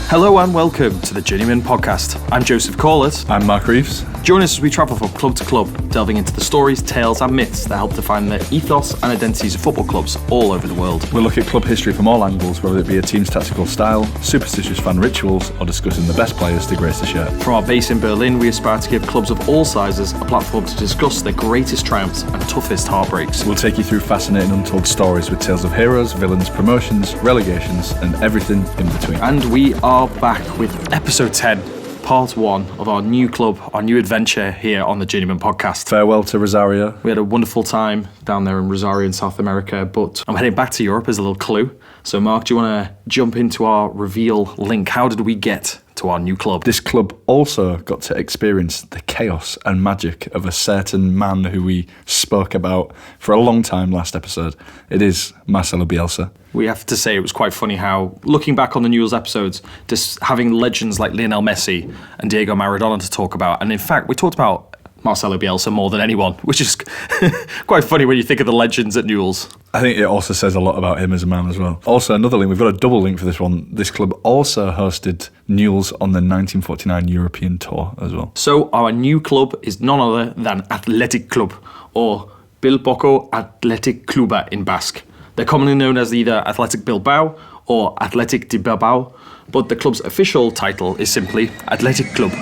Hello and welcome to the Journeymen podcast. I'm Joseph Corlett. I'm Mark Reeves. Join us as we travel from club to club, delving into the stories, tales and myths that help define the ethos and identities of football clubs all over the world. We'll look at club history from all angles, whether it be a team's tactical style, superstitious fan rituals, or discussing the best players to grace the shirt. From our base in Berlin, we aspire to give clubs of all sizes a platform to discuss their greatest triumphs and toughest heartbreaks. We'll take you through fascinating untold stories with tales of heroes, villains, promotions, relegations, and everything in between. And we are back with episode 10, part 1 of our new club, our new adventure here on the Journeymen podcast. Farewell to Rosario. We had a wonderful time down there in Rosario in South America, but I'm heading back to Europe as a little clue. So Mark, do you want to jump into our reveal link? How did we get to our new club? This club also got to experience the chaos and magic of a certain man who we spoke about for a long time last episode. It is Marcelo Bielsa. We have to say it was quite funny how, looking back on the Newell's episodes, just having legends like Lionel Messi and Diego Maradona to talk about. And in fact, we talked about Marcelo Bielsa more than anyone, which is quite funny when you think of the legends at Newell's. I think it also says a lot about him as a man as well. Also, another link, we've got a double link for this one. This club also hosted Newell's on the 1949 European Tour as well. So our new club is none other than Athletic Club, or Bilbao Athletic Cluba in Basque. They're commonly known as either Athletic Bilbao or Athletic de Bilbao, but the club's official title is simply Athletic Club.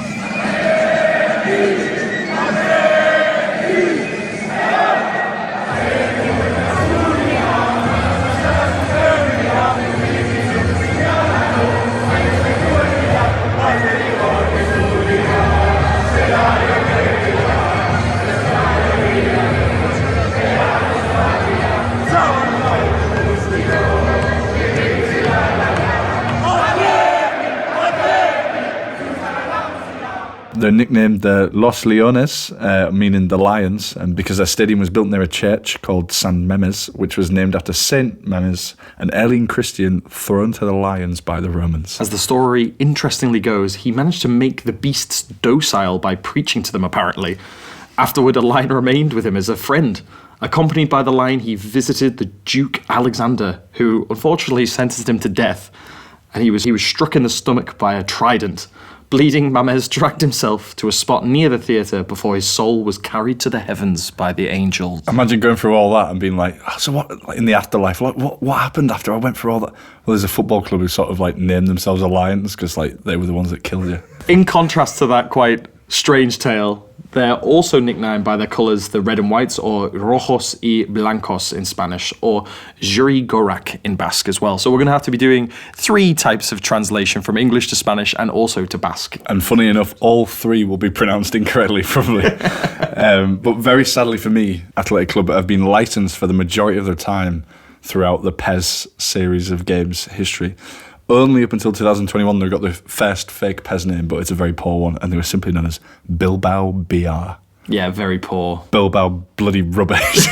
They're nicknamed the Los Leones, meaning the Lions, and because their stadium was built near a church called San Memes, which was named after Saint Memes, an alien Christian thrown to the lions by the Romans. As the story interestingly goes, he managed to make the beasts docile by preaching to them, apparently. Afterward, a lion remained with him as a friend. Accompanied by the lion, he visited the Duke Alexander, who unfortunately sentenced him to death, and he was struck in the stomach by a trident. Bleeding, Mames dragged himself to a spot near the theatre before his soul was carried to the heavens by the angels. Imagine going through all that and being like, oh, so what, like in the afterlife, what happened after I went through all that? Well, there's a football club who sort of like named themselves the Lions because like they were the ones that killed you. In contrast to that quite strange tale, they're also nicknamed by their colours the red and whites, or rojos y blancos in Spanish, or Jurigorak in Basque as well. So we're going to have to be doing 3 types of translation from English to Spanish and also to Basque. And funny enough, all 3 will be pronounced incorrectly, probably. But very sadly for me, Athletic Club have been licensed for the majority of their time throughout the PES series of games history. Only up until 2021 they got their first fake PES name, but it's a very poor one, and they were simply known as Bilbao BR. Yeah, very poor. Bilbao bloody rubbish.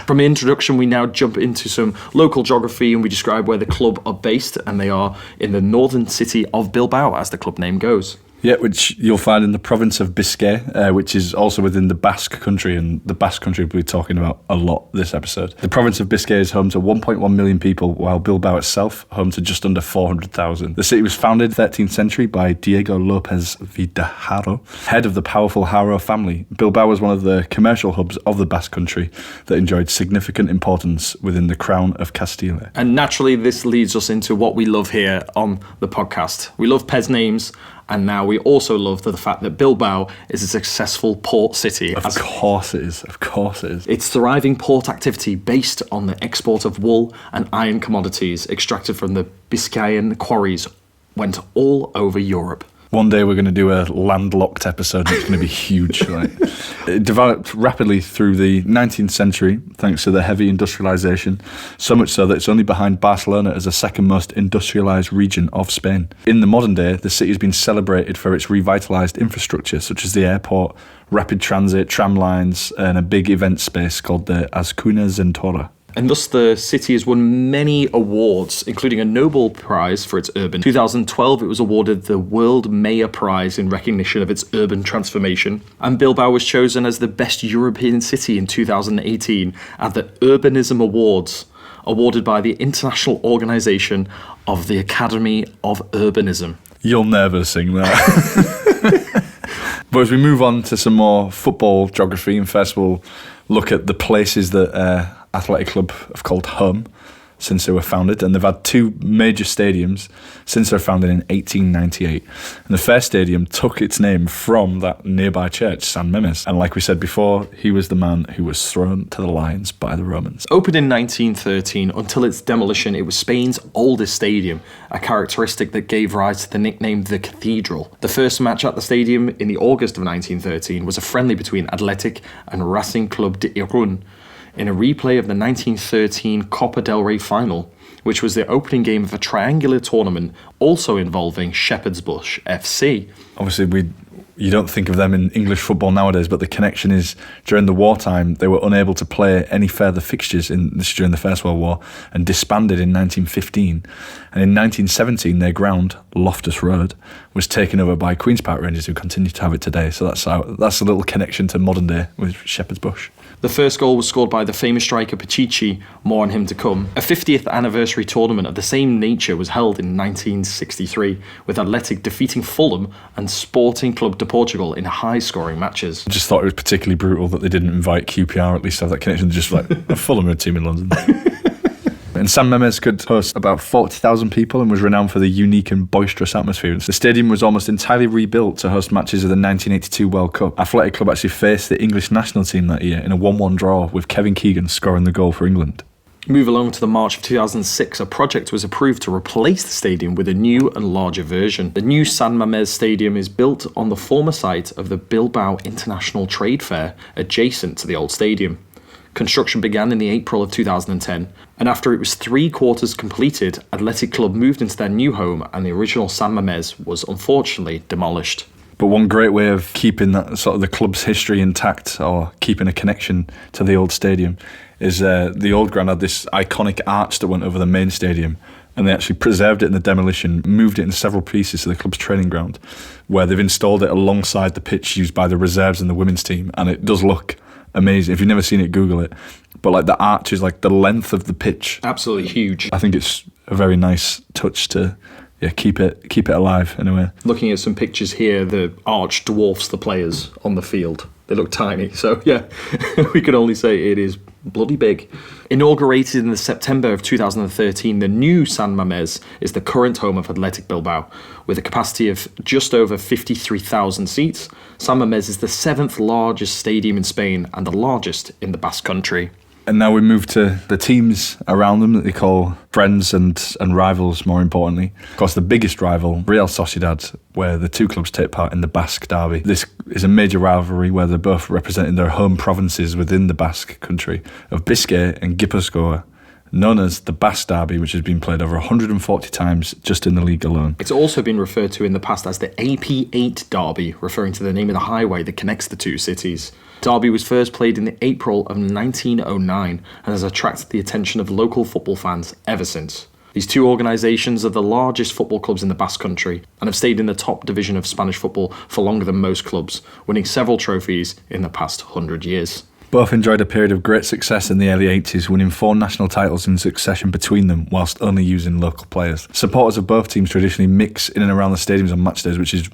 From the introduction, we now jump into some local geography and we describe where the club are based, and they are in the northern city of Bilbao, as the club name goes. Yeah, which you'll find in the province of Biscay, which is also within the Basque Country, and the Basque Country we'll be talking about a lot this episode. The province of Biscay is home to 1.1 million people, while Bilbao itself home to just under 400,000. The city was founded 13th century by Diego López Vidaharo, head of the powerful Haro family. Bilbao was one of the commercial hubs of the Basque Country that enjoyed significant importance within the Crown of Castile. And naturally, this leads us into what we love here on the podcast. We love PES names. And now we also love the fact that Bilbao is a successful port city. Of course it is. Of course it is. Its thriving port activity based on the export of wool and iron commodities extracted from the Biscayan quarries went all over Europe. One day we're going to do a landlocked episode and it's going to be huge. Right? It developed rapidly through the 19th century thanks to the heavy industrialisation, so much so that it's only behind Barcelona as the second most industrialised region of Spain. In the modern day, the city has been celebrated for its revitalised infrastructure, such as the airport, rapid transit, tram lines, and a big event space called the Azcuna Zentora. And thus the city has won many awards, including a Nobel Prize for its urban. In 2012, it was awarded the World Mayor Prize in recognition of its urban transformation. And Bilbao was chosen as the best European city in 2018 at the Urbanism Awards. awarded by the International Organisation of the Academy of Urbanism. You'll never sing that. But as we move on to some more football geography, and first we'll look at the places that Athletic Club have called home since they were founded, and they've had two major stadiums since they were founded in 1898. And the first stadium took its name from that nearby church, San Memes. And like we said before, he was the man who was thrown to the lions by the Romans. Opened in 1913, until its demolition, it was Spain's oldest stadium, a characteristic that gave rise to the nickname the Cathedral. The first match at the stadium in the August of 1913 was a friendly between Athletic and Racing Club de Irún, in a replay of the 1913 Copa del Rey final, which was the opening game of a triangular tournament also involving Shepherd's Bush FC. Obviously, you don't think of them in English football nowadays, but the connection is during the wartime, they were unable to play any further fixtures during the First World War and disbanded in 1915. And in 1917, their ground, Loftus Road, was taken over by Queen's Park Rangers, who continue to have it today. So that's a little connection to modern day with Shepherd's Bush. The first goal was scored by the famous striker Pichichi, more on him to come. A 50th anniversary tournament of the same nature was held in 1963, with Athletic defeating Fulham and Sporting Club de Portugal in high-scoring matches. I just thought it was particularly brutal that they didn't invite QPR at least to have that connection, just like a Fulham are a team in London. And San Memes could host about 40,000 people and was renowned for the unique and boisterous atmosphere. The stadium was almost entirely rebuilt to host matches of the 1982 World Cup. Athletic Club actually faced the English national team that year in a 1-1 draw, with Kevin Keegan scoring the goal for England. Move along to the March of 2006, a project was approved to replace the stadium with a new and larger version. The new San Mamés Stadium is built on the former site of the Bilbao International Trade Fair, adjacent to the old stadium. Construction began in the April of 2010, and after it was 3/4 completed, Athletic Club moved into their new home, and the original San Mamés was unfortunately demolished. But one great way of keeping that sort of the club's history intact, or keeping a connection to the old stadium, is the old ground had this iconic arch that went over the main stadium, and they actually preserved it in the demolition, moved it in several pieces to the club's training ground, where they've installed it alongside the pitch used by the reserves and the women's team, and it does look amazing. If you've never seen it, Google it. But like the arch is like the length of the pitch. Absolutely huge. I think it's a very nice touch to keep it alive in a way. Looking at some pictures here, the arch dwarfs the players on the field. They look tiny. So yeah, we can only say it is bloody big. Inaugurated in the September of 2013, the new San Mamés is the current home of Athletic Bilbao. With a capacity of just over 53,000 seats, San Mamés is the 7th largest stadium in Spain and the largest in the Basque Country. And now we move to the teams around them that they call friends and rivals, more importantly. Of course, the biggest rival, Real Sociedad, where the two clubs take part in the Basque Derby. This is a major rivalry where they're both representing their home provinces within the Basque Country of Biscay and Gipuzkoa, known as the Basque Derby, which has been played over 140 times just in the league alone. It's also been referred to in the past as the AP8 Derby, referring to the name of the highway that connects the two cities. Derby was first played in April of 1909 and has attracted the attention of local football fans ever since. These two organisations are the largest football clubs in the Basque Country and have stayed in the top division of Spanish football for longer than most clubs, winning several trophies in the past 100 years. Both enjoyed a period of great success in the early 80s, winning 4 national titles in succession between them, whilst only using local players. Supporters of both teams traditionally mix in and around the stadiums on match days, which is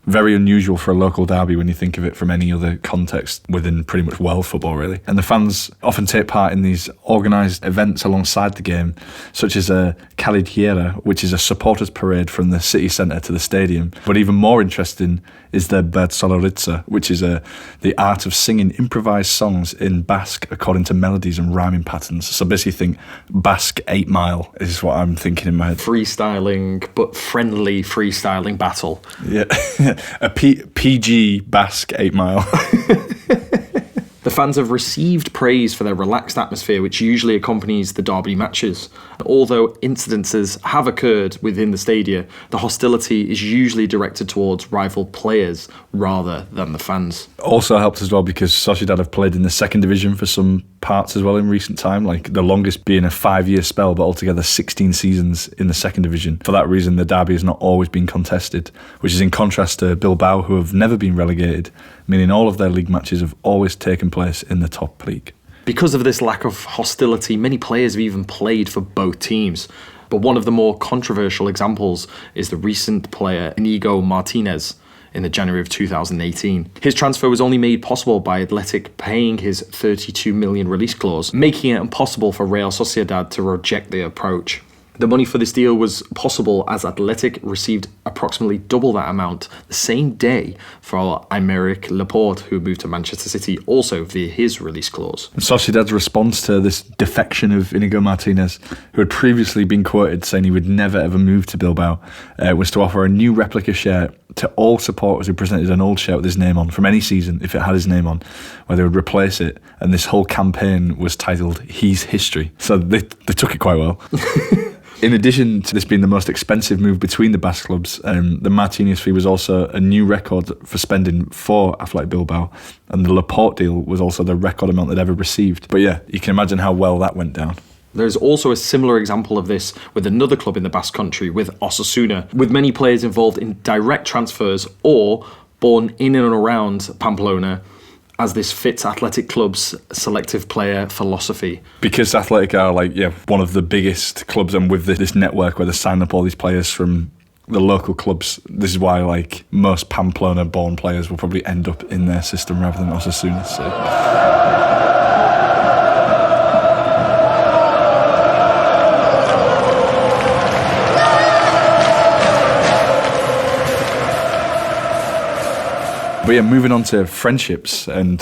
very unusual for a local derby when you think of it from any other context within pretty much world football, really. And the fans often take part in these organised events alongside the game, such as a Calidhiera, which is a supporters parade from the city centre to the stadium. But even more interesting is the Bertsolaritza, which is the art of singing improvised songs in Basque according to melodies and rhyming patterns. So basically think Basque 8 Mile is what I'm thinking in my head. Freestyling, but friendly freestyling battle. Yeah. A PG Basque 8 Mile. The fans have received praise for their relaxed atmosphere, which usually accompanies the derby matches. Although incidences have occurred within the stadia, the hostility is usually directed towards rival players rather than the fans. Also helped as well because Sociedad have played in the second division for some parts as well in recent time, like the longest being a 5-year spell, but altogether 16 seasons in the second division. For that reason, the derby has not always been contested, which is in contrast to Bilbao, who have never been relegated, meaning all of their league matches have always taken place in the top league. Because of this lack of hostility, many players have even played for both teams. But one of the more controversial examples is the recent player Inigo Martinez in the January of 2018. His transfer was only made possible by Athletic paying his 32 million release clause, making it impossible for Real Sociedad to reject the approach. The money for this deal was possible as Athletic received approximately double that amount the same day for Aymeric Laporte, who moved to Manchester City also via his release clause. Sociedad's response to this defection of Inigo Martinez, who had previously been quoted saying he would never ever move to Bilbao, was to offer a new replica shirt to all supporters who presented an old shirt with his name on from any season, if it had his name on, where they would replace it. And this whole campaign was titled He's History. So they took it quite well. In addition to this being the most expensive move between the Basque clubs, the Martinez fee was also a new record for spending for Athletic Bilbao, and the Laporte deal was also the record amount they'd ever received. But yeah, you can imagine how well that went down. There's also a similar example of this with another club in the Basque Country, with Osasuna, with many players involved in direct transfers or born in and around Pamplona, as this fits Athletic Club's selective player philosophy. Because Athletic are one of the biggest clubs, and with this network where they sign up all these players from the local clubs, this is why most Pamplona-born players will probably end up in their system rather than Osasuna. But yeah, moving on to friendships, and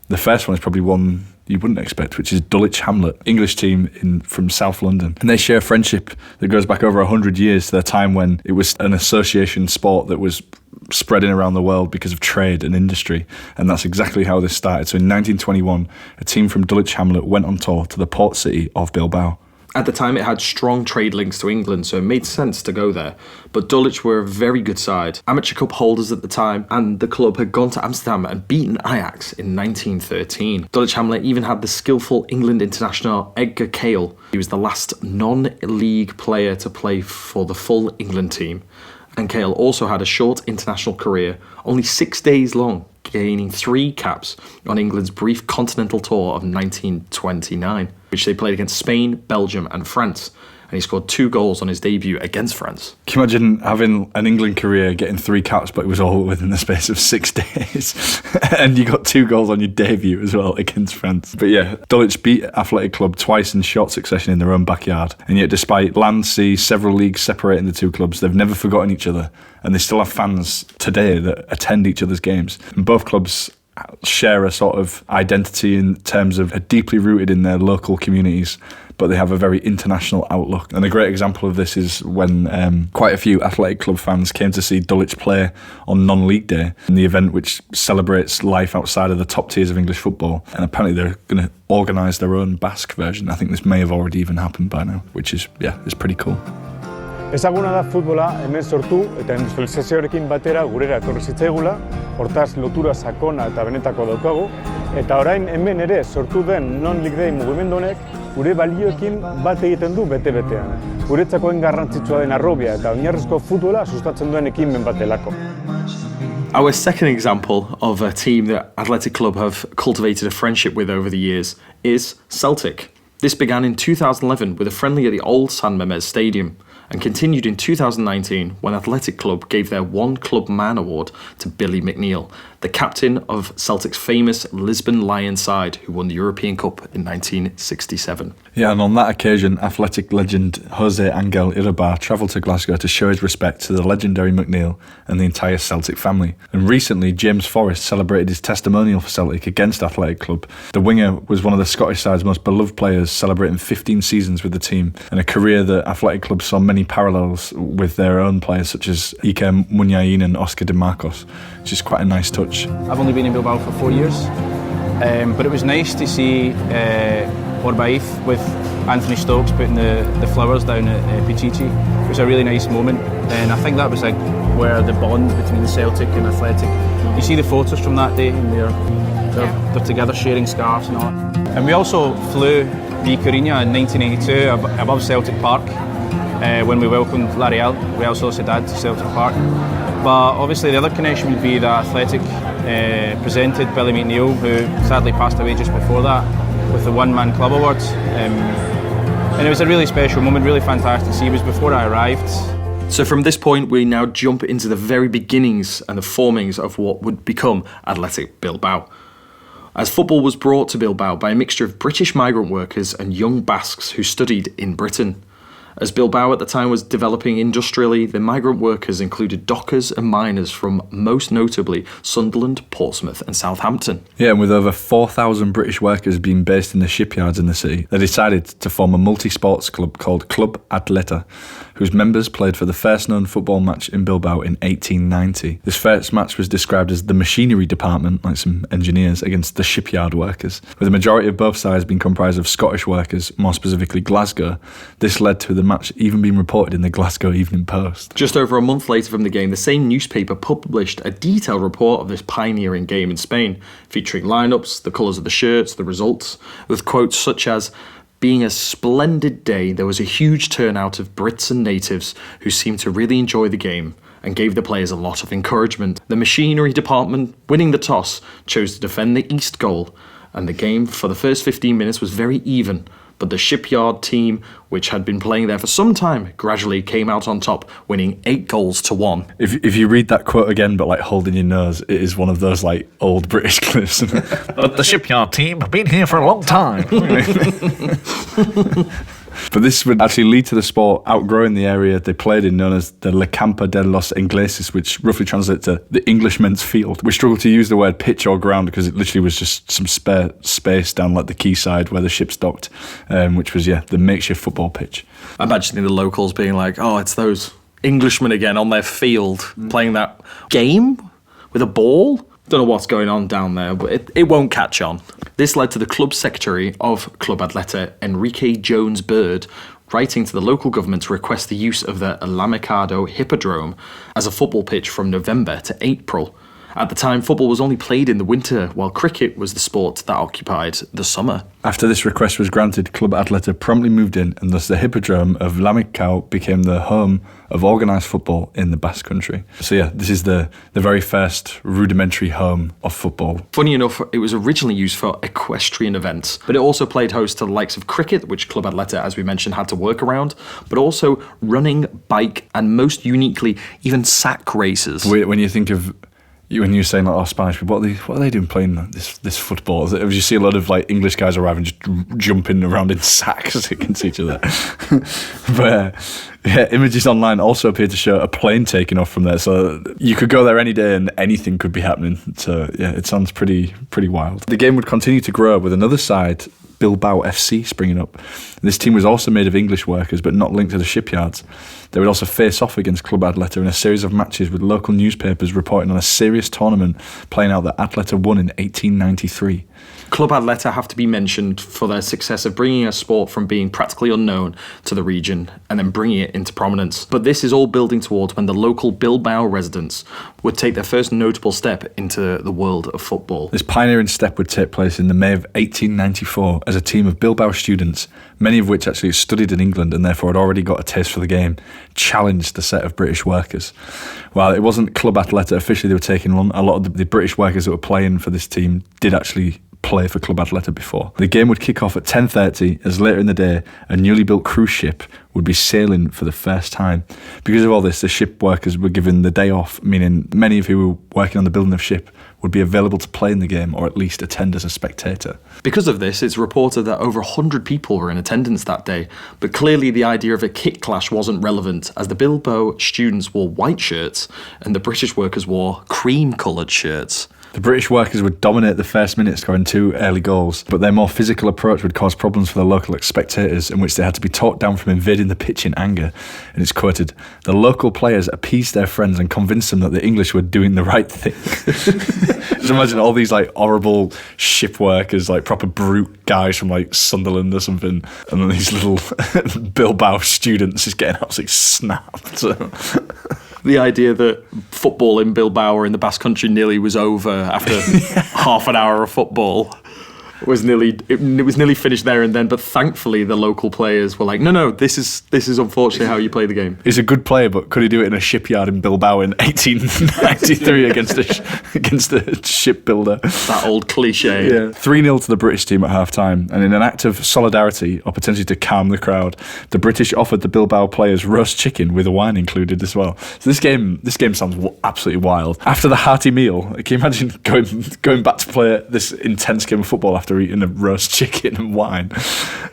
the first one is probably one you wouldn't expect, which is Dulwich Hamlet, English team from South London. And they share a friendship that goes back over 100 years to the time when it was an association sport that was spreading around the world because of trade and industry. And that's exactly how this started. So in 1921, a team from Dulwich Hamlet went on tour to the port city of Bilbao. At the time, it had strong trade links to England, so it made sense to go there. But Dulwich were a very good side, amateur cup holders at the time, and the club had gone to Amsterdam and beaten Ajax in 1913. Dulwich Hamlet even had the skillful England international Edgar Cale. He was the last non-league player to play for the full England team. And Cale also had a short international career, only 6 days long, gaining 3 caps on England's brief continental tour of 1929, which they played against Spain, Belgium and France. And he scored 2 goals on his debut against France. Can you imagine having an England career, getting 3 caps, but it was all within the space of 6 days? And you got 2 goals on your debut as well against France. But yeah, Dulwich beat Athletic Club twice in short succession in their own backyard. And yet despite land, sea, several leagues separating the two clubs, they've never forgotten each other. And they still have fans today that attend each other's games. And both clubs share a sort of identity in terms of are deeply rooted in their local communities, but they have a very international outlook. And a great example of this is when quite a few Athletic Club fans came to see Dulwich play on non-league day, in the event which celebrates life outside of the top tiers of English football. And apparently they're going to organise their own Basque version. I think this may have already even happened by now, which is, it's pretty cool. Ezaguna da futbola hemen sortu eta industrializazioarekin batera gurera etorri zitzaigula, hortaz lotura sakona eta benetako daukagu, eta orain hemen ere sortu den non-league day mugimendu honek gure balioekin bat egiten du bete-betean. Guretzakoen garrantzitsua den arrobia eta oinarrizko futbola sustatzen duen ekimen bat delako. Our second example of a team that Athletic Club have cultivated a friendship with over the years is Celtic. This began in 2011 with a friendly at the old San Mamés Stadium, and continued in 2019 when Athletic Club gave their One Club Man Award to Billy McNeil, the captain of Celtic's famous Lisbon Lions side who won the European Cup in 1967. Yeah, and on that occasion, Athletic legend Jose Angel Iribar travelled to Glasgow to show his respect to the legendary McNeil and the entire Celtic family. And recently, James Forrest celebrated his testimonial for Celtic against Athletic Club. The winger was one of the Scottish side's most beloved players, celebrating 15 seasons with the team, and a career that Athletic Club saw many parallels with their own players such as Iker Muniain and Oscar De Marcos, which is quite a nice touch. I've only been in Bilbao for 4 years, but it was nice to see Orbaith with Anthony Stokes putting the flowers down at Pichichi. It was a really nice moment, and I think that was where the bond between the Celtic and Athletic. You see the photos from that day, and they're together sharing scarves and all. And we also flew the Corinna in 1982 above Celtic Park when we welcomed Real Sociedad to Celtic Park. But obviously the other connection would be that Athletic presented Billy McNeil, who sadly passed away just before that, with the one-man club awards. And it was a really special moment, really fantastic to see. It was before I arrived. So from this point, we now jump into the very beginnings and the formings of what would become Athletic Bilbao. As football was brought to Bilbao by a mixture of British migrant workers and young Basques who studied in Britain. As Bilbao at the time was developing industrially, the migrant workers included dockers and miners from most notably Sunderland, Portsmouth and Southampton. Yeah, and with over 4,000 British workers being based in the shipyards in the city, they decided to form a multi-sports club called Club Atleta, whose members played for the first known football match in Bilbao in 1890. This first match was described as the machinery department, like some engineers, against the shipyard workers. With the majority of both sides being comprised of Scottish workers, more specifically Glasgow, this led to the match even being reported in the Glasgow Evening Post. Just over a month later from the game, the same newspaper published a detailed report of this pioneering game in Spain, featuring lineups, the colours of the shirts, the results, with quotes such as, "Being a splendid day, there was a huge turnout of Brits and natives who seemed to really enjoy the game and gave the players a lot of encouragement. The machinery department, winning the toss, chose to defend the east goal, and the game for the first 15 minutes was very even, but the shipyard team, which had been playing there for some time, gradually came out on top, winning 8-1. If you read that quote again, but like holding your nose, it is one of those like old British clips. But the shipyard team have been here for a long time. But this would actually lead to the sport outgrowing the area they played in, known as the La Campa de los Ingleses, which roughly translates to the Englishmen's field. We struggle to use the word pitch or ground because it literally was just some spare space down like the quayside where the ships docked, which was, the makeshift football pitch. I'm imagining the locals being like, oh, it's those Englishmen again on their field playing that game with a ball. Don't know what's going on down there, but it won't catch on. This led to the club secretary of Club Atleta, Enrique Jones Bird, writing to the local government to request the use of the Alamicado Hippodrome as a football pitch from November to April. At the time, football was only played in the winter, while cricket was the sport that occupied the summer. After this request was granted, Club Atleta promptly moved in, and thus the Hippodrome of Lamicao became the home of organised football in the Basque Country. So this is the very first rudimentary home of football. Funny enough, it was originally used for equestrian events, but it also played host to the likes of cricket, which Club Atleta, as we mentioned, had to work around, but also running, bike, and most uniquely, even sack races. When you think of... When you're saying like, Spanish people, what are they doing playing this football? You see a lot of like English guys arriving just jumping around in sacks against each other. But images online also appear to show a plane taking off from there. So you could go there any day and anything could be happening. So it sounds pretty wild. The game would continue to grow with another side, Bilbao FC, springing up. This team was also made of English workers, but not linked to the shipyards. They would also face off against Club Atleta in a series of matches, with local newspapers reporting on a serious tournament playing out that Atleta won in 1893. Club Atleta have to be mentioned for their success of bringing a sport from being practically unknown to the region and then bringing it into prominence. But this is all building towards when the local Bilbao residents would take their first notable step into the world of football. This pioneering step would take place in the May of 1894 as a team of Bilbao students, many of which actually studied in England and therefore had already got a taste for the game, challenged the set of British workers. While it wasn't Club Atleta officially they were taking on, a lot of the British workers that were playing for this team did actually play for Club Atleta before. The game would kick off at 10:30 as later in the day a newly built cruise ship would be sailing for the first time. Because of all this, the ship workers were given the day off, meaning many of who were working on the building of ship would be available to play in the game or at least attend as a spectator. Because of this, it's reported that over 100 people were in attendance that day, but clearly the idea of a kit clash wasn't relevant, as the Bilbao students wore white shirts and the British workers wore cream-coloured shirts. The British workers would dominate the first minute, scoring 2 early goals, but their more physical approach would cause problems for the local spectators, in which they had to be talked down from invading the pitch in anger. And it's quoted, "The local players appeased their friends and convinced them that the English were doing the right thing." Just imagine all these like horrible ship workers, like proper brute guys from like Sunderland or something, and then these little Bilbao students just getting absolutely snapped. The idea that football in Bilbao or in the Basque Country nearly was over after half an hour of football. was nearly finished there and then, but thankfully the local players were like, no, this is unfortunately how you play the game. He's a good player, but could he do it in a shipyard in Bilbao in 1893 against a shipbuilder? That old cliche. Yeah. 3-0 to the British team at half-time, and in an act of solidarity, or potentially to calm the crowd, the British offered the Bilbao players roast chicken with wine included as well. So this game sounds absolutely wild. After the hearty meal, can you imagine going back to play this intense game of football after eating a roast chicken and wine?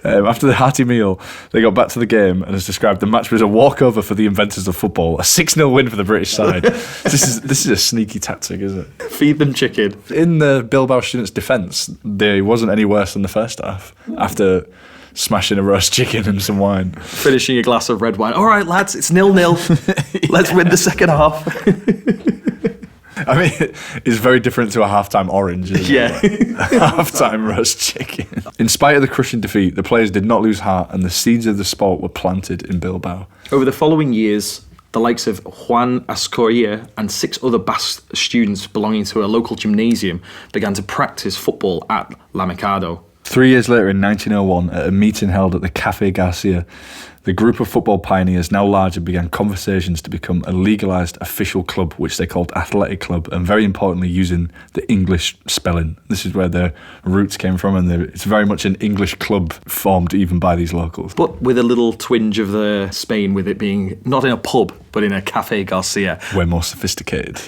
After the hearty meal, they got back to the game, and as described, the match was a walkover for the inventors of football, a 6-0 win for the British side. This is a sneaky tactic, isn't it? Feed them chicken. In the Bilbao students' defence, they wasn't any worse than the first half after smashing a roast chicken and some wine. Finishing a glass of red wine. All right, lads, it's 0-0. Let's win the second half. I mean, it's very different to a halftime orange, isn't Yeah. it? Halftime roast chicken. In spite of the crushing defeat, the players did not lose heart, and the seeds of the sport were planted in Bilbao. Over the following years, the likes of Juan Ascoria and 6 other Basque students belonging to a local gymnasium began to practice football at La Mikado. 3 years later, in 1901, at a meeting held at the Café Garcia, the group of football pioneers, now larger, began conversations to become a legalised official club, which they called Athletic Club, and very importantly, using the English spelling. This is where their roots came from, and it's very much an English club formed even by these locals. But with a little twinge of the Spain, with it being not in a pub, but in a Café Garcia. We're more sophisticated.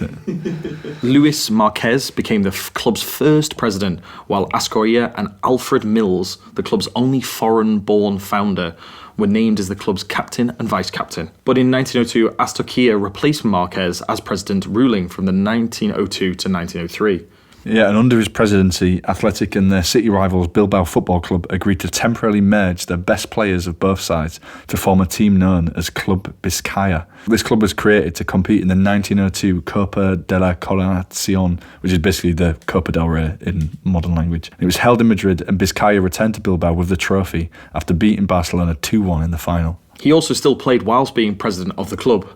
Luis Marquez became the club's first president, while Ascoria and Alfred Mills, the club's only foreign-born founder, were named as the club's captain and vice-captain. But in 1902, Astorquia replaced Marquez as president, ruling from the 1902 to 1903. Yeah, and under his presidency, Athletic and their city rivals Bilbao Football Club agreed to temporarily merge their best players of both sides to form a team known as Club Biscaya. This club was created to compete in the 1902 Copa de la Coronación, which is basically the Copa del Rey in modern language. It was held in Madrid, and Biscaya returned to Bilbao with the trophy after beating Barcelona 2-1 in the final. He also still played whilst being president of the club.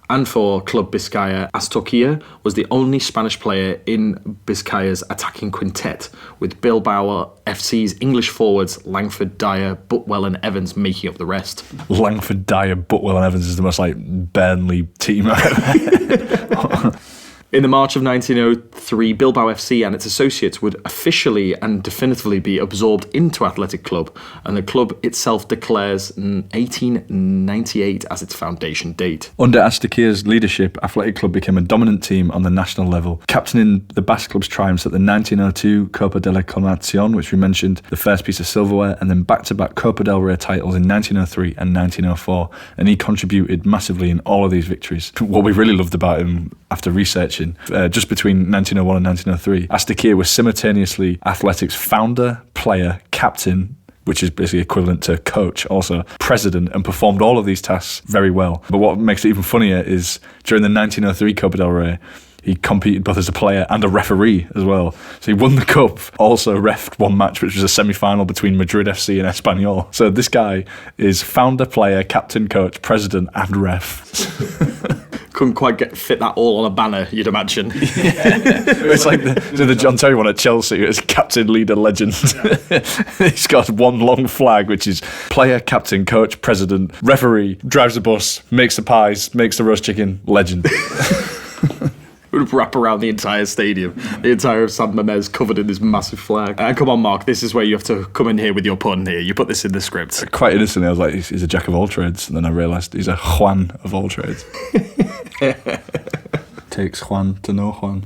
And for Club Biscaya, Astorquia was the only Spanish player in Biscaya's attacking quintet, with Bilbao FC's English forwards Langford, Dyer, Butwell and Evans making up the rest. Langford, Dyer, Butwell and Evans is the most Burnley team ever. In the March of 1903, Bilbao FC and its associates would officially and definitively be absorbed into Athletic Club, and the club itself declares 1898 as its foundation date. Under Astorquia's leadership, Athletic Club became a dominant team on the national level, captaining the Basque Club's triumphs at the 1902 Copa de la Coronación, which we mentioned, the first piece of silverware, and then back-to-back Copa del Rey titles in 1903 and 1904, and he contributed massively in all of these victories. What we really loved about him after researching, just between 1901 and 1903, Astorquia was simultaneously Athletic's founder, player, captain, which is basically equivalent to coach, also president, and performed all of these tasks very well. But what makes it even funnier is during the 1903 Copa del Rey, he competed both as a player and a referee as well. So he won the cup, also refed one match, which was a semi-final between Madrid FC and Espanyol. So this guy is founder, player, captain, coach, president, and ref. Couldn't quite fit that all on a banner, you'd imagine. It's like the John Terry one at Chelsea. It's captain, leader, legend. He's got one long flag, which is player, captain, coach, president, referee, drives the bus, makes the pies, makes the roast chicken, legend. Would wrap around the entire stadium, the entire San Mamés covered in this massive flag. And come on, Mark, this is where you have to come in here with your pun here. You put this in the script. Quite innocently, I was like, he's a jack of all trades. And then I realised he's a Juan of all trades. Takes Juan to know Juan.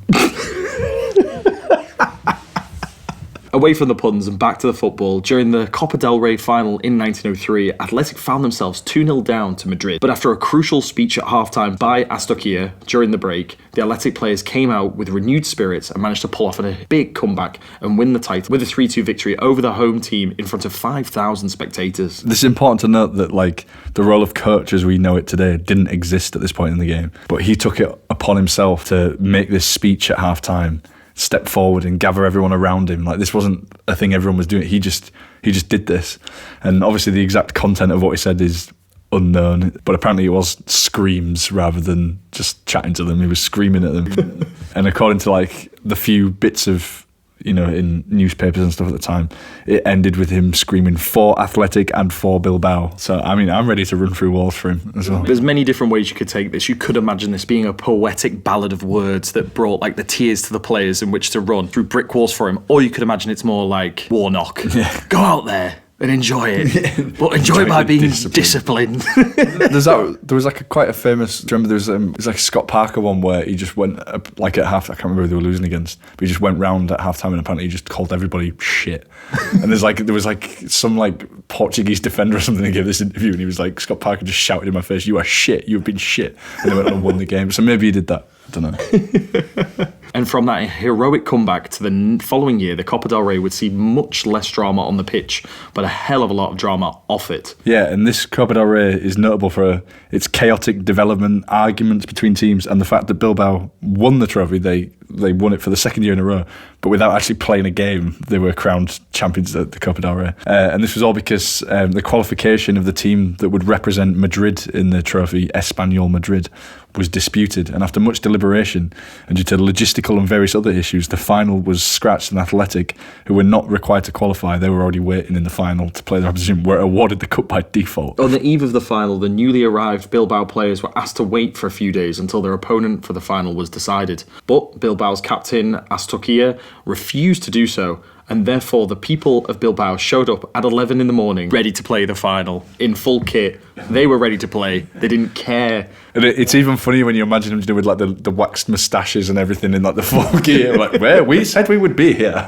Away from the puns and back to the football, during the Copa del Rey final in 1903, Athletic found themselves 2-0 down to Madrid. But after a crucial speech at halftime by Astorquia during the break, the Athletic players came out with renewed spirits and managed to pull off a big comeback and win the title with a 3-2 victory over the home team in front of 5,000 spectators. This is important to note that the role of coach as we know it today didn't exist at this point in the game. But he took it upon himself to make this speech at halftime, step forward and gather everyone around him. This wasn't a thing everyone was doing. He just did this. And obviously the exact content of what he said is unknown, but apparently it was screams rather than just chatting to them. He was screaming at them. And according to the few bits of in newspapers and stuff at the time, it ended with him screaming "For Athletic" and "For Bilbao." So, I mean, I'm ready to run through walls for him as well. There's many different ways you could take this. You could imagine this being a poetic ballad of words that brought like the tears to the players in which to run through brick walls for him. Or you could imagine it's more like Warnock. Yeah. Go out there and enjoy it, but enjoy it by being disciplined. There was like quite a famous. Do you remember there was like a Scott Parker one where he just went like at half. I can't remember who they were losing against, but he just went round at half time and apparently he just called everybody shit. And there was some like Portuguese defender or something that gave this interview, and he was like, Scott Parker just shouted in my face, "You are shit. You have been shit." And they went on and won the game. So maybe he did that. I don't know. And from that heroic comeback to the following year, the Copa del Rey would see much less drama on the pitch, but a hell of a lot of drama off it. Yeah, and this Copa del Rey is notable for its chaotic development, arguments between teams, and the fact that Bilbao won the trophy. They won it for the second year in a row, but without actually playing a game, they were crowned champions at the Copa del Rey. And this was all because the qualification of the team that would represent Madrid in the trophy, Espanyol Madrid, was disputed. And after much deliberation, and due to logistical and various other issues, the final was scratched, and Athletic, who were not required to qualify, they were already waiting in the final to play their opposition, were awarded the cup by default. On the eve of the final, the newly arrived Bilbao players were asked to wait for a few days until their opponent for the final was decided. But Bilbao's captain, Astokia, refused to do so, and therefore the people of Bilbao showed up at 11 in the morning, ready to play the final, in full kit. They were ready to play. They didn't care. And it's even funny when you imagine them with like the waxed moustaches and everything in like the full gear. Like, where we said we would be here.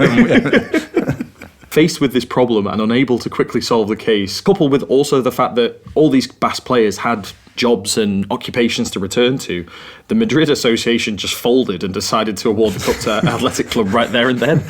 Faced with this problem and unable to quickly solve the case, coupled with also the fact that all these Basque players had jobs and occupations to return to, the Madrid Association just folded and decided to award the cup to Athletic Club right there and then.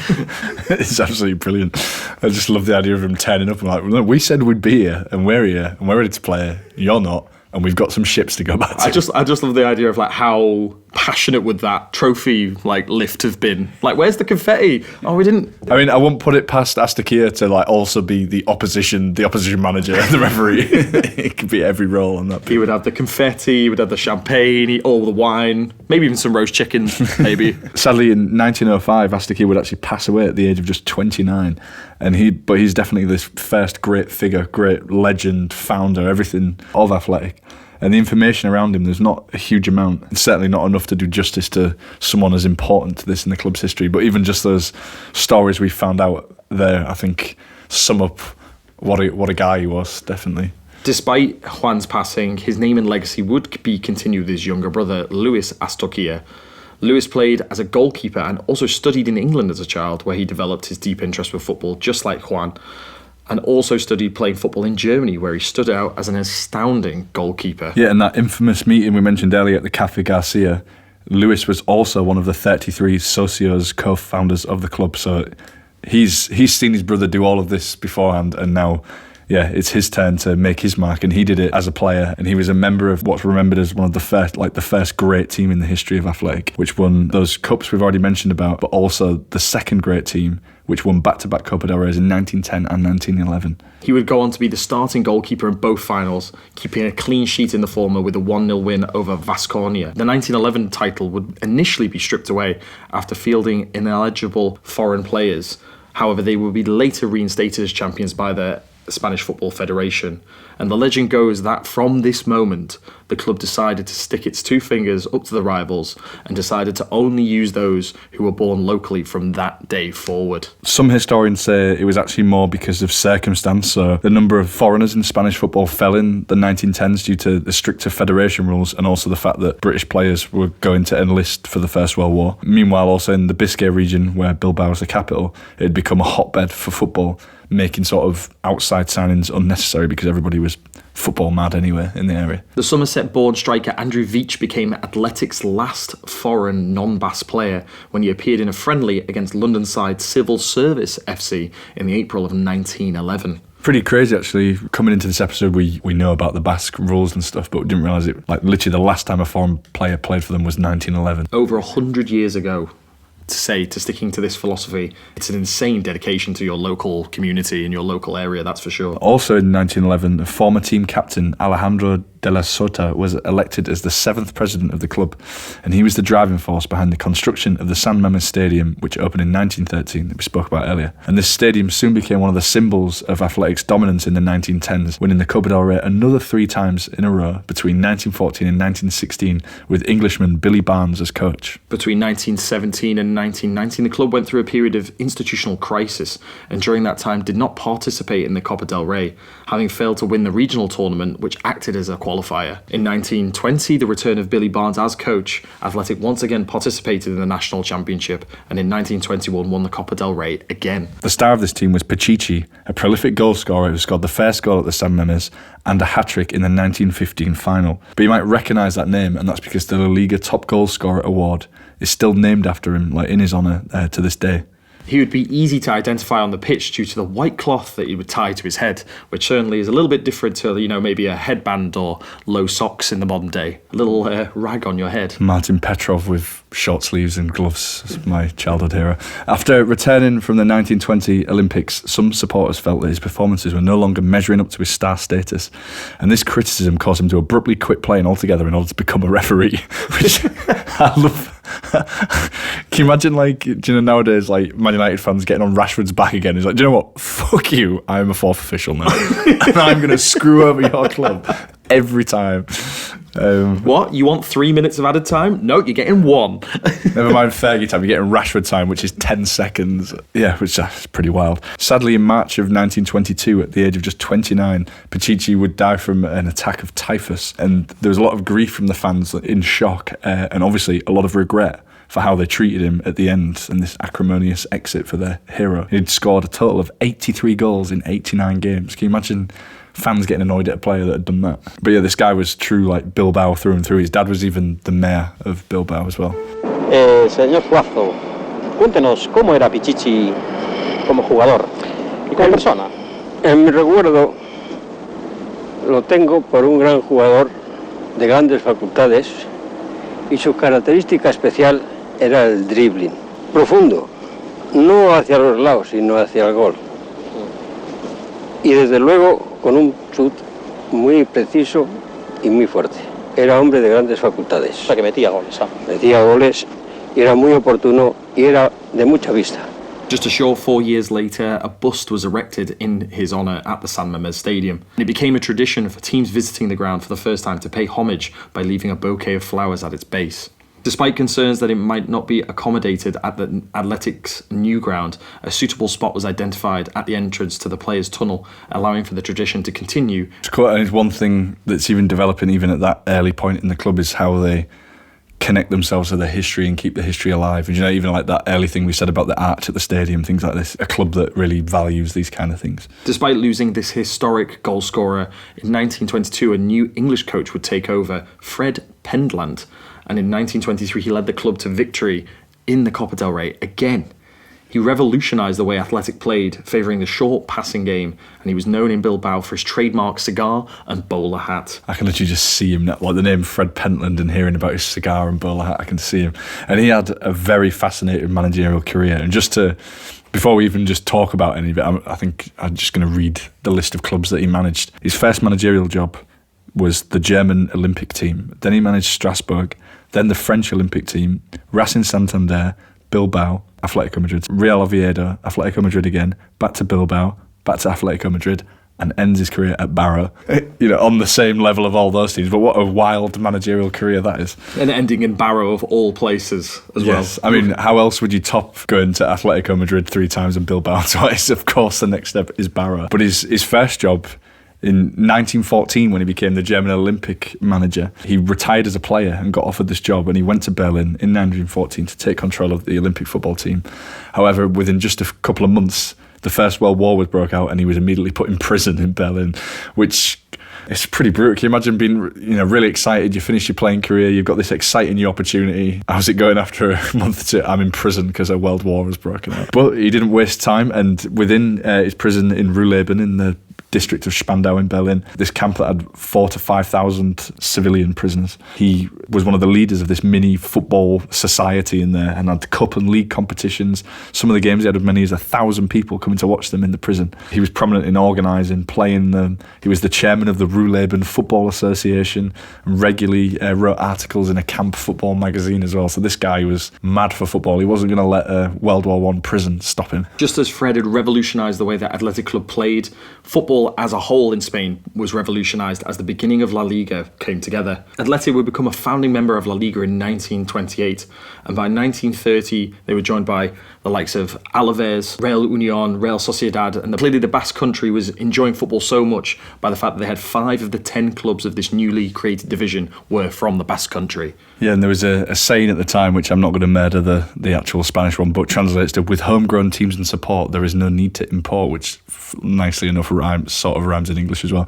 It's absolutely brilliant. I just love the idea of him turning up and like, no, we said we'd be here and we're ready to play. You're not. And we've got some ships to go back to. I just love the idea of like how passionate would that trophy like lift have been. Like, where's the confetti? Oh, we didn't. I mean, I won't put it past Astakia to like also be the opposition manager, the referee. It could be every role on that. He would have the confetti, he would have the champagne, all the wine, maybe even some roast chickens, maybe. Sadly, in 1905, Astakia would actually pass away at the age of just 29. But he's definitely this first great figure, great legend, founder, everything of Athletic. And the information around him, there's not a huge amount. It's certainly not enough to do justice to someone as important to this in the club's history. But even just those stories we found out there, I think, sum up what a guy he was, definitely. Despite Juan's passing, his name and legacy would be continued with his younger brother, Luis Astokia. Lewis played as a goalkeeper and also studied in England as a child, where he developed his deep interest with football, just like Juan, and also studied playing football in Germany, where he stood out as an astounding goalkeeper. Yeah, and that infamous meeting we mentioned earlier at the Cafe Garcia, Lewis was also one of the 33 socios, co-founders of the club, so he's seen his brother do all of this beforehand, and now, yeah, it's his turn to make his mark, and he did it as a player, and he was a member of what's remembered as one of the first great team in the history of Athletic, which won those cups we've already mentioned about, but also the second great team, which won back-to-back Copa del Reys in 1910 and 1911. He would go on to be the starting goalkeeper in both finals, keeping a clean sheet in the former with a 1-0 win over Vasconia. The 1911 title would initially be stripped away after fielding ineligible foreign players. However, they would be later reinstated as champions by the Spanish Football Federation. And the legend goes that from this moment, the club decided to stick its two fingers up to the rivals and decided to only use those who were born locally from that day forward. Some historians say it was actually more because of circumstance. So the number of foreigners in Spanish football fell in the 1910s due to the stricter federation rules, and also the fact that British players were going to enlist for the First World War. Meanwhile, also in the Biscay region, where Bilbao is the capital, it had become a hotbed for football, making sort of outside signings unnecessary because everybody was football mad anyway in the area. The Somerset-born striker Andrew Veach became Athletic's last foreign non-Basque player when he appeared in a friendly against London side Civil Service FC in the April of 1911. Pretty crazy, actually. Coming into this episode, we know about the Basque rules and stuff, but we didn't realise it. Like, literally the last time a foreign player played for them was 1911. Over 100 years ago. to sticking to this philosophy. It's an insane dedication to your local community and your local area, that's for sure. Also in 1911, the former team captain Alejandro de la Sota was elected as the 7th president of the club, and he was the driving force behind the construction of the San Mamés Stadium, which opened in 1913 that we spoke about earlier. And this stadium soon became one of the symbols of athletics dominance in the 1910s, winning the Copa del Rey another 3 times in a row between 1914 and 1916, with Englishman Billy Barnes as coach. Between 1917 and 1919, the club went through a period of institutional crisis, and during that time did not participate in the Copa del Rey, having failed to win the regional tournament, which acted as a qualifier. In 1920, the return of Billy Barnes as coach, Athletic once again participated in the national championship, and in 1921 won the Copa del Rey again. The star of this team was Pichichi, a prolific goal scorer who scored the first goal at the San Mamés and a hat-trick in the 1915 final. But you might recognise that name, and that's because the La Liga Top Goal Scorer Award is still named after him, like in his honour to this day. He would be easy to identify on the pitch due to the white cloth that he would tie to his head, which certainly is a little bit different to, maybe a headband or low socks in the modern day. A little rag on your head. Martin Petrov with short sleeves and gloves is my childhood hero. After returning from the 1920 Olympics, some supporters felt that his performances were no longer measuring up to his star status, and this criticism caused him to abruptly quit playing altogether in order to become a referee, which I love. Can you imagine, nowadays, Man United fans getting on Rashford's back again? He's like, do you know what? Fuck you. I'm a 4th official now. And I'm going to screw over your club every time. What? You want 3 minutes of added time? No, you're getting 1. Never mind Fergie time, you're getting Rashford time, which is 10 seconds. Yeah, which is pretty wild. Sadly, in March of 1922, at the age of just 29, Pichichi would die from an attack of typhus. And there was a lot of grief from the fans, in shock, and obviously a lot of regret for how they treated him at the end and this acrimonious exit for their hero. He'd scored a total of 83 goals in 89 games. Can you imagine fans getting annoyed at a player that had done that? But yeah, this guy was true Bilbao through and through. His dad was even the mayor of Bilbao as well. Señor Suazo, cuéntenos cómo era Pichichi como jugador y como persona. En mi recuerdo lo tengo por un gran jugador de grandes facultades y su característica especial era el dribbling. Profundo, no hacia los lados, sino hacia el gol. Y desde luego con un chut muy preciso y muy fuerte. Era hombre de grandes facultades. O sea que metía goles, ¿ah? Metía goles y era muy oportuno y era de mucha vista. Just a short 4 years later, a bust was erected in his honour at the San Mamés Stadium. And it became a tradition for teams visiting the ground for the first time to pay homage by leaving a bouquet of flowers at its base. Despite concerns that it might not be accommodated at the Athletics' new ground, a suitable spot was identified at the entrance to the players' tunnel, allowing for the tradition to continue. And one thing that's even developing even at that early point in the club is how they connect themselves to their history and keep the history alive. And even like that early thing we said about the arch at the stadium, things like this, a club that really values these kind of things. Despite losing this historic goal scorer, in 1922 a new English coach would take over, Fred Pendland, and in 1923 he led the club to victory in the Copa del Rey again. He revolutionised the way Athletic played, favouring the short passing game, and he was known in Bilbao for his trademark cigar and bowler hat. I can literally just see him, like the name Fred Pentland, and hearing about his cigar and bowler hat, I can see him. And he had a very fascinating managerial career. And before we even just talk about any of it, I think I'm just going to read the list of clubs that he managed. His first managerial job was the German Olympic team. Then he managed Strasbourg, then the French Olympic team, Racing Santander, Bilbao, Atletico Madrid, Real Oviedo, Atletico Madrid again, back to Bilbao, back to Atletico Madrid, and ends his career at Barrow. On the same level of all those teams. But what a wild managerial career that is. And ending in Barrow of all places as well. Yes, I mean, how else would you top going to Atletico Madrid 3 times and Bilbao twice? Of course, the next step is Barrow. But his first job, in 1914, when he became the German Olympic manager, he retired as a player and got offered this job, and he went to Berlin in 1914 to take control of the Olympic football team. However, within just a couple of months, the First World War was broke out, and he was immediately put in prison in Berlin, which is pretty brutal. Can you imagine being really excited? You finish your playing career, you've got this exciting new opportunity. How's it going after a month to I'm in prison because a world war has broken out? But he didn't waste time, and within his prison in Ruhleben in the district of Spandau in Berlin, this camp that had 4,000 to 5,000 civilian prisoners. He was one of the leaders of this mini football society in there and had cup and league competitions. Some of the games he had as many as 1,000 people coming to watch them in the prison. He was prominent in organising, playing them. He was the chairman of the REY Football Association and regularly wrote articles in a camp football magazine as well. So this guy was mad for football. He wasn't going to let a World War I prison stop him. Just as Fred had revolutionised the way that Athletic Club played, football as a whole in Spain was revolutionised as the beginning of La Liga came together. Athletic would become a founding member of La Liga in 1928, and by 1930 they were joined by the likes of Alaves, Real Union, Real Sociedad, and clearly the Basque Country was enjoying football so much by the fact that they had 5 of the 10 clubs of this newly created division were from the Basque Country. Yeah, and there was a saying at the time, which I'm not going to murder the actual Spanish one, but translates to, with homegrown teams and support, there is no need to import, which nicely enough rhymes in English as well.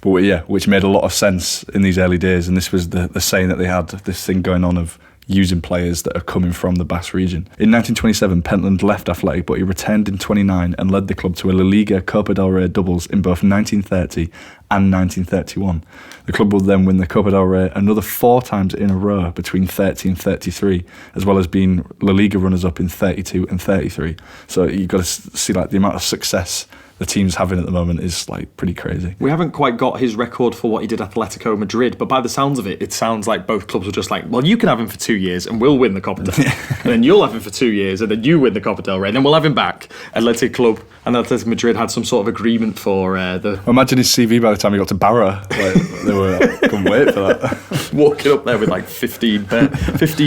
Which made a lot of sense in these early days, and this was the saying that they had, this thing going on of using players that are coming from the Basque region. In 1927, Pentland left Athletic, but he returned in 29 and led the club to a La Liga Copa del Rey doubles in both 1930 and 1931. The club would then win the Copa del Rey another 4 times in a row between 30 and 33, as well as being La Liga runners-up in 32 and 33. So you've got to see like the amount of success the team's having at the moment is like pretty crazy. We haven't quite got his record for what he did at Atletico Madrid, but by the sounds of it, it sounds like both clubs were just like, well, you can have him for 2 years and we'll win the Copa del Rey. And then you'll have him for 2 years and then you win the Copa del Rey, and then we'll have him back. Athletic Club and Atletico Madrid had some sort of agreement for the... Imagine his CV by the time he got to Barra. Like, couldn't wait for that. Walking up there with like 15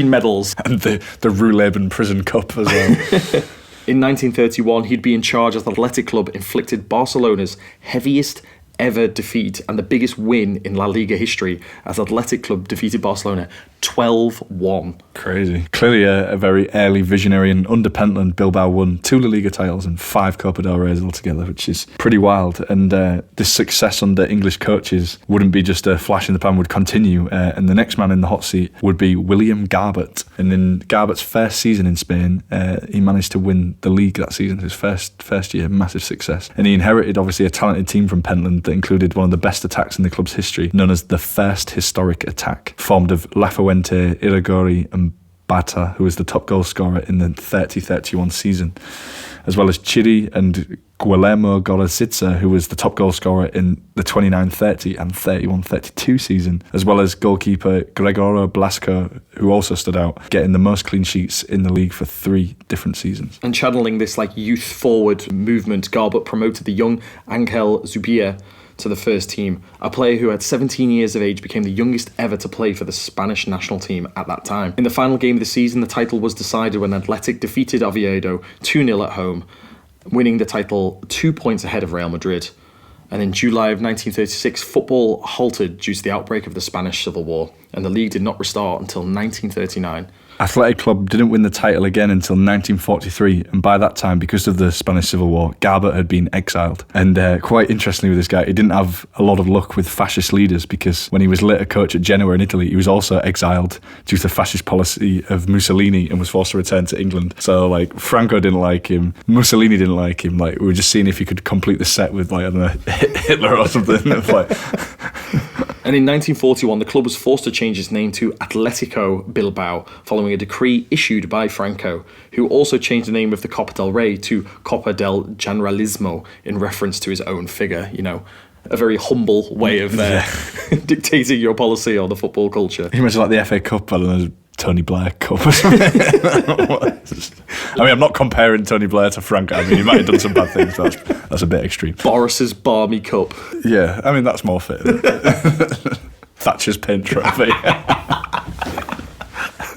medals. And the Rouleben Prison Cup as well. In 1931, he'd be in charge as the Athletic Club inflicted Barcelona's heaviest ever defeat and the biggest win in La Liga history, as Athletic Club defeated Barcelona 12-1. Crazy. Clearly a very early visionary, and under Pentland, Bilbao won 2 La Liga titles and 5 Copa del Reys altogether, which is pretty wild. And this success under English coaches wouldn't be just a flash in the pan, would continue. And the next man in the hot seat would be William Garbett. And in Garbett's first season in Spain, he managed to win the league that season, his first year, massive success. And he inherited, obviously, a talented team from Pentland that included one of the best attacks in the club's history, known as the First Historic Attack, formed of Lafuente, Iragori and Bata, who was the top goal scorer in the 30-31 season, as well as Chiri and Guillermo Gorositza, who was the top goal scorer in the 29-30 and 31-32 season, as well as goalkeeper Gregorio Blasco, who also stood out, getting the most clean sheets in the league for 3 different seasons. And channeling this like youth forward movement, Garbett promoted the young Angel Zubia to the first team. A player who at 17 years of age became the youngest ever to play for the Spanish national team at that time. In the final game of the season, the title was decided when Athletic defeated Oviedo 2-0 at home, winning the title 2 points ahead of Real Madrid. And in July of 1936, football halted due to the outbreak of the Spanish Civil War, and the league did not restart until 1939. Athletic Club didn't win the title again until 1943, and by that time, because of the Spanish Civil War, Garbett had been exiled. And quite interestingly with this guy, he didn't have a lot of luck with fascist leaders, because when he was later coach at Genoa in Italy, he was also exiled due to the fascist policy of Mussolini and was forced to return to England. So like Franco didn't like him, Mussolini didn't like him. Like we were just seeing if he could complete the set with like, I don't know, Hitler or something. Like And in 1941, the club was forced to change its name to Atletico Bilbao following a decree issued by Franco, who also changed the name of the Copa del Rey to Copa del Generalismo in reference to his own figure, you know, a very humble way of dictating your policy on the football culture. You imagine like the FA Cup, I don't know, Tony Blair Cup or something. I mean, I'm not comparing Tony Blair to Franco. I mean, he might have done some bad things, but that's a bit extreme. Boris's Barmy Cup. Yeah, I mean, that's more fit. Thatcher's Paint Trophy.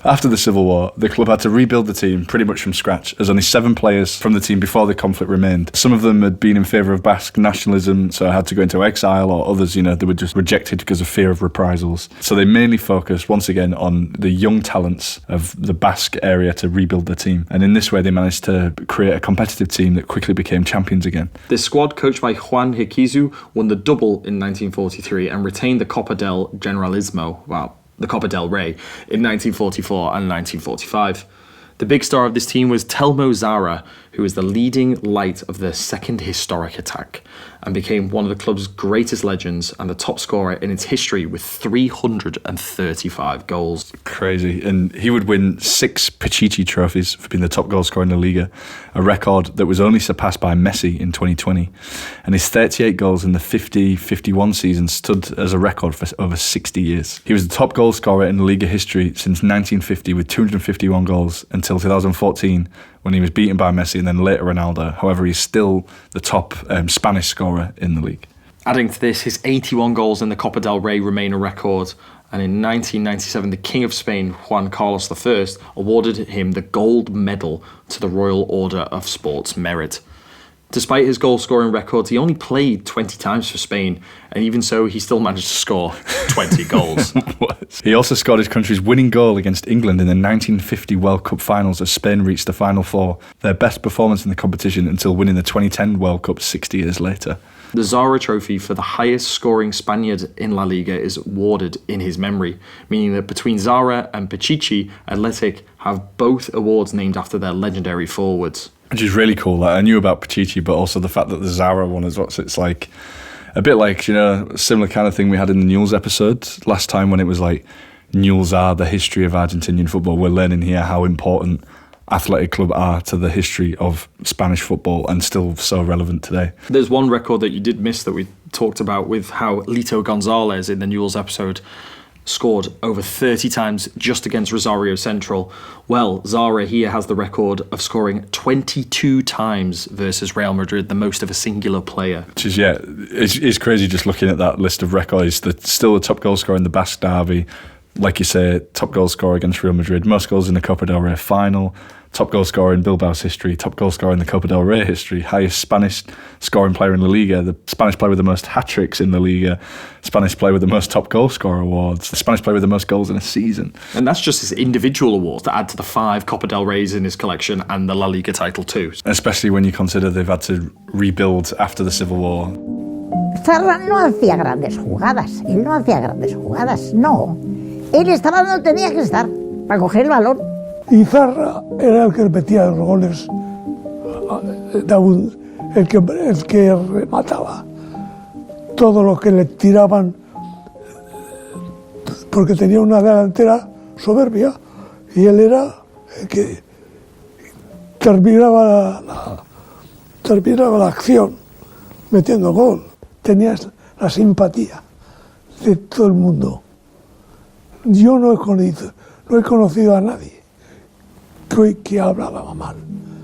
After the Civil War, the club had to rebuild the team pretty much from scratch, as only 7 players from the team before the conflict remained. Some of them had been in favour of Basque nationalism, so had to go into exile, or others, you know, they were just rejected because of fear of reprisals. So they mainly focused, once again, on the young talents of the Basque area to rebuild the team. And in this way, they managed to create a competitive team that quickly became champions again. This squad, coached by Juan Hikizu, won the double in 1943 and retained the Copa del Generalismo, the Copa del Rey, in 1944 and 1945. The big star of this team was Telmo Zara, who was the leading light of the second historic attack and became one of the club's greatest legends and the top scorer in its history with 335 goals. Crazy. And he would win 6 Pichichi trophies for being the top goal scorer in the Liga, a record that was only surpassed by Messi in 2020. And his 38 goals in the 50-51 season stood as a record for over 60 years. He was the top goal scorer in Liga history since 1950 with 251 goals until 2014 when he was beaten by Messi and then later Ronaldo. However, he's still the top Spanish scorer in the league. Adding to this, his 81 goals in the Copa del Rey remain a record, and in 1997 the King of Spain, Juan Carlos I, awarded him the gold medal to the Royal Order of Sports Merit. Despite his goal-scoring records, he only played 20 times for Spain, and even so, he still managed to score 20 goals. He also scored his country's winning goal against England in the 1950 World Cup finals as Spain reached the Final Four, their best performance in the competition until winning the 2010 World Cup 60 years later. The Zara Trophy for the highest-scoring Spaniard in La Liga is awarded in his memory, meaning that between Zara and Pichichi, Athletic have both awards named after their legendary forwards. Which is really cool. I knew about Pichichi, but also the fact that the Zara one is what it's like. A bit like, a similar kind of thing we had in the Newell's episode last time when it was like, Newell's are the history of Argentinian football. We're learning here how important Athletic Club are to the history of Spanish football and still so relevant today. There's one record that you did miss that we talked about with how Lito Gonzalez in the Newell's episode scored over 30 times just against Rosario Central. Well, Zara here has the record of scoring 22 times versus Real Madrid, the most of a singular player. Which is, it's crazy just looking at that list of records. Still the top goal scorer in the Basque Derby, like you say, top goal scorer against Real Madrid, most goals in the Copa del Rey final, top goal scorer in Bilbao's history, top goal scorer in the Copa del Rey history, highest Spanish scoring player in La Liga, the Spanish player with the most hat-tricks in La Liga, Spanish player with the most top goal scorer awards, the Spanish player with the most goals in a season. And that's just his individual awards to add to the 5 Copa del Reys in his collection and the La Liga title too. Especially when you consider they've had to rebuild after the Civil War. Zarra no hacía grandes jugadas, él no hacía grandes jugadas, no. Él estaba donde tenía que estar, para coger el balón. Y Zarra era el que metía los goles, el que remataba. Todo lo que le tiraban, porque tenía una delantera soberbia, y él era el que terminaba la acción metiendo gol. Tenía la simpatía de todo el mundo. Yo no he conocido a nadie que hablaba mal.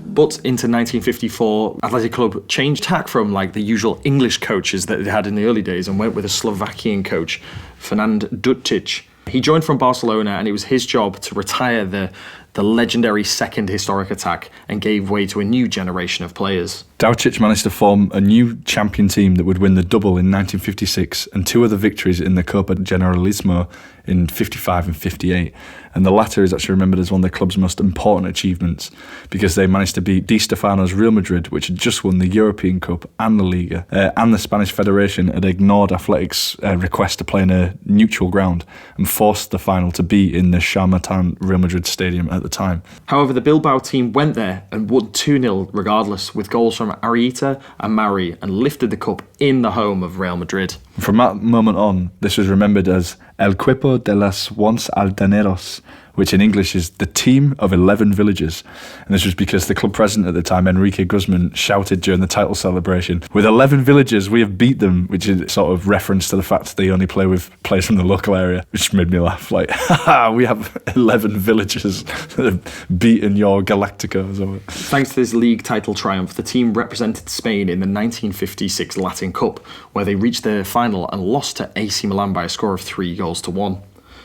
But into 1954, Athletic Club changed tack from like the usual English coaches that they had in the early days and went with a Slovakian coach, Fernand Dutic. He joined from Barcelona, and it was his job to retire the legendary second historic attack and gave way to a new generation of players. Dutic managed to form a new champion team that would win the double in 1956 and 2 other victories in the Copa Generalissimo in 55 and 58. And the latter is actually remembered as one of the club's most important achievements because they managed to beat Di Stefano's Real Madrid, which had just won the European Cup and the Liga, and the Spanish Federation had ignored Athletic's request to play in a neutral ground and forced the final to be in the Chamartin Real Madrid stadium at the time. However, the Bilbao team went there and won 2-0 regardless, with goals from Arieta and Mari, and lifted the cup in the home of Real Madrid. From that moment on, this was remembered as El Cuerpo de los Once Altaneros, which in English is the team of 11 villagers. And this was because the club president at the time, Enrique Guzman, shouted during the title celebration, "With 11 villagers, we have beat them," which is sort of reference to the fact that they only play with players from the local area, which made me laugh. Like, haha, we have 11 villagers that have beaten your Galacticos. Thanks to this league title triumph, the team represented Spain in the 1956 Latin Cup, where they reached the final and lost to AC Milan by a score of 3-1.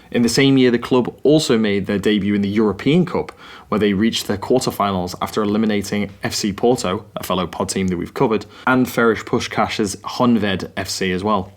In the same year, the club also made their debut in the European Cup, where they reached the quarterfinals after eliminating FC Porto, a fellow pod team that we've covered, and Ferenc Puskás's Honvéd FC as well.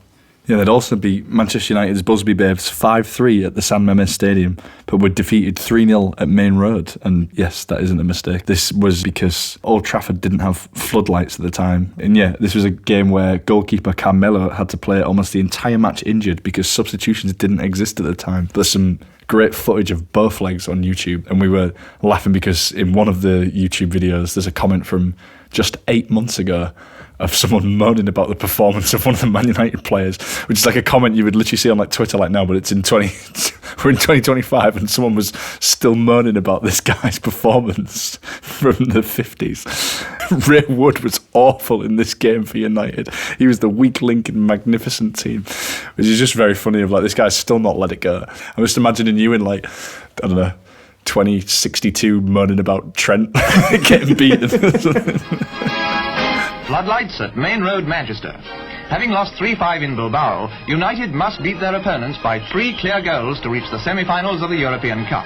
Yeah, they'd also beat Manchester United's Busby Babes 5-3 at the San Mamés Stadium, but were defeated 3-0 at Main Road. And yes, that isn't a mistake. This was because Old Trafford didn't have floodlights at the time. And yeah, this was a game where goalkeeper Carmelo had to play almost the entire match injured because substitutions didn't exist at the time. There's some great footage of both legs on YouTube, and we were laughing because in one of the YouTube videos there's a comment from just 8 months ago of someone moaning about the performance of one of the Man United players, which is like a comment you would literally see on like Twitter like now, but it's we're in 2025 and someone was still moaning about this guy's performance from the 50s. Ray Wood was awful in this game for United. He was the weak link in a magnificent team, which is just very funny of like, this guy's still not let it go. I'm just imagining you in like, I don't know, 2062 moaning about Trent getting beaten. Floodlights at Main Road, Manchester. Having lost 3-5 in Bilbao, United must beat their opponents by 3 clear goals to reach the semi-finals of the European Cup.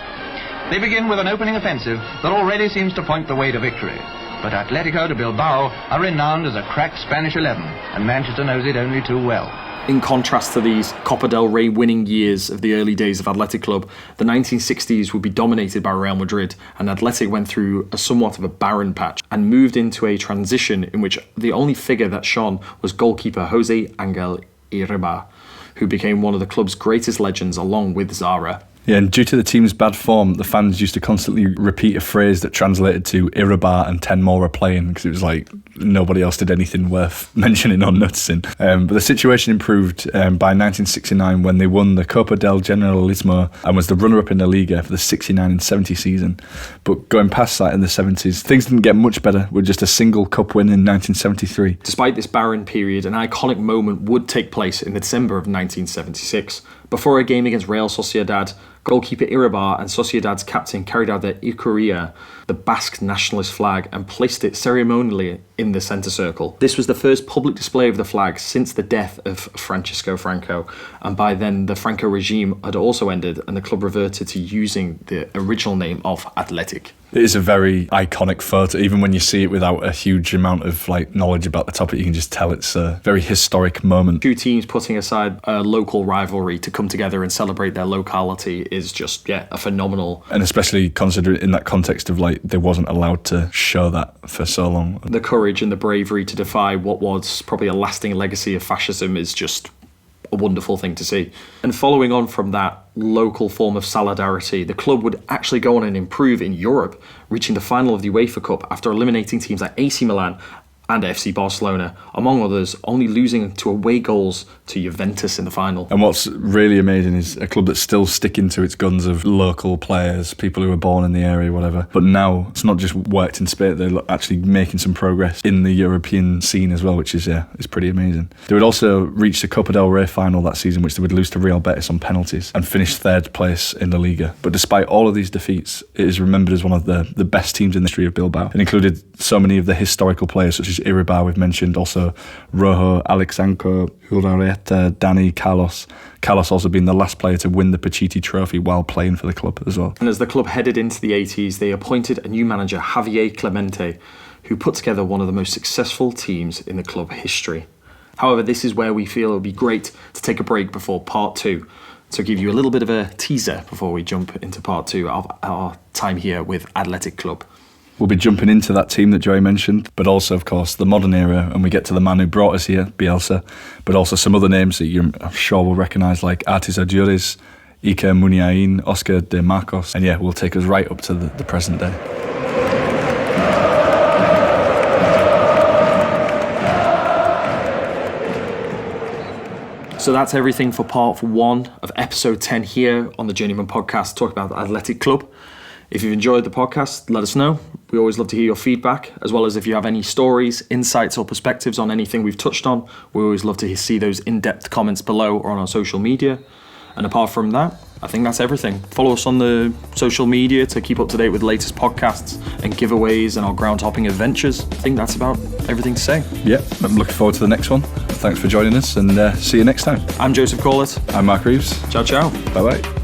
They begin with an opening offensive that already seems to point the way to victory. But Atletico de Bilbao are renowned as a crack Spanish 11, and Manchester knows it only too well. In contrast to these Copa del Rey winning years of the early days of Athletic Club, the 1960s would be dominated by Real Madrid, and Athletic went through a somewhat of a barren patch and moved into a transition in which the only figure that shone was goalkeeper Jose Angel Iribar, who became one of the club's greatest legends along with Zara. Yeah, and due to the team's bad form, the fans used to constantly repeat a phrase that translated to Iribar and 10 more are playing, because it was like nobody else did anything worth mentioning or noticing. But the situation improved by 1969 when they won the Copa del Generalissimo and was the runner-up in the Liga for the 69 and 70 season. But going past that in the 70s, things didn't get much better with just a single cup win in 1973. Despite this barren period, an iconic moment would take place in the December of 1976. Before a game against Real Sociedad, goalkeeper Iribar and Sociedad's captain carried out their Ikuria, the Basque nationalist flag, and placed it ceremonially in the centre circle. This was the first public display of the flag since the death of Francisco Franco, and by then the Franco regime had also ended and the club reverted to using the original name of Athletic. It is a very iconic photo. Even when you see it without a huge amount of like knowledge about the topic, you can just tell it's a very historic moment. Two teams putting aside a local rivalry to come together and celebrate their locality is just, a phenomenal. And especially considering in that context of like they wasn't allowed to show that for so long. The courage and the bravery to defy what was probably a lasting legacy of fascism is just a wonderful thing to see. And following on from that local form of solidarity, the club would actually go on and improve in Europe, reaching the final of the UEFA Cup after eliminating teams like AC Milan and FC Barcelona, among others, only losing to away goals to Juventus in the final. And what's really amazing is a club that's still sticking to its guns of local players, people who were born in the area, whatever. But now it's not just worked in Spain, they're actually making some progress in the European scene as well, which is pretty amazing. They would also reach the Copa del Rey final that season, which they would lose to Real Betis on penalties and finish 3rd place in the Liga. But despite all of these defeats, it is remembered as one of the best teams in the history of Bilbao. It included so many of the historical players such as Iribar, we've mentioned, also Rojo, Alexanko, Urareta, Dani, Carlos. Carlos also being the last player to win the Pichichi Trophy while playing for the club as well. And as the club headed into the 80s, they appointed a new manager, Javier Clemente, who put together one of the most successful teams in the club history. However, this is where we feel it would be great to take a break before part 2, to give you a little bit of a teaser before we jump into part 2 of our time here with Athletic Club. We'll be jumping into that team that Joey mentioned, but also, of course, the modern era, and we get to the man who brought us here, Bielsa, but also some other names that I'm sure will recognise, like Artis Adjuris, Iker Muniain, Oscar de Marcos, and we'll take us right up to the present day. So that's everything for part 1 of episode 10 here on the Journeymen podcast, talking about the Athletic Club. If you've enjoyed the podcast, let us know. We always love to hear your feedback, as well as if you have any stories, insights or perspectives on anything we've touched on. We always love to see those in-depth comments below or on our social media. And apart from that, I think that's everything. Follow us on the social media to keep up to date with the latest podcasts and giveaways and our ground-hopping adventures. I think that's about everything to say. Yeah, I'm looking forward to the next one. Thanks for joining us, and see you next time. I'm Joseph Corlett. I'm Mark Reeves. Ciao, ciao. Bye-bye.